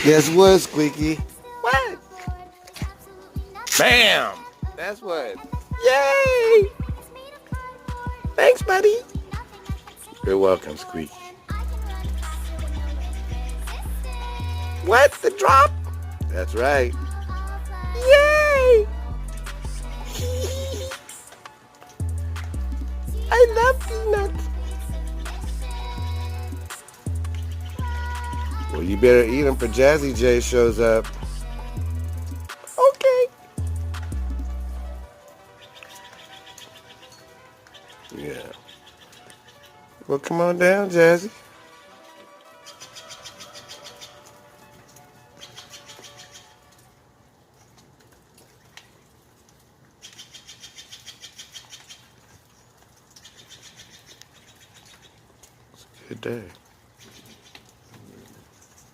Guess what, Squeaky? What? Bam! That's what. Yay! Thanks, buddy. You're welcome, Squeaky. What? The drop? That's right. Yay! I love peanuts. Well, you better eat them for Jazzy J shows up. Okay. Yeah. Well, come on down, Jazzy. It's a good day.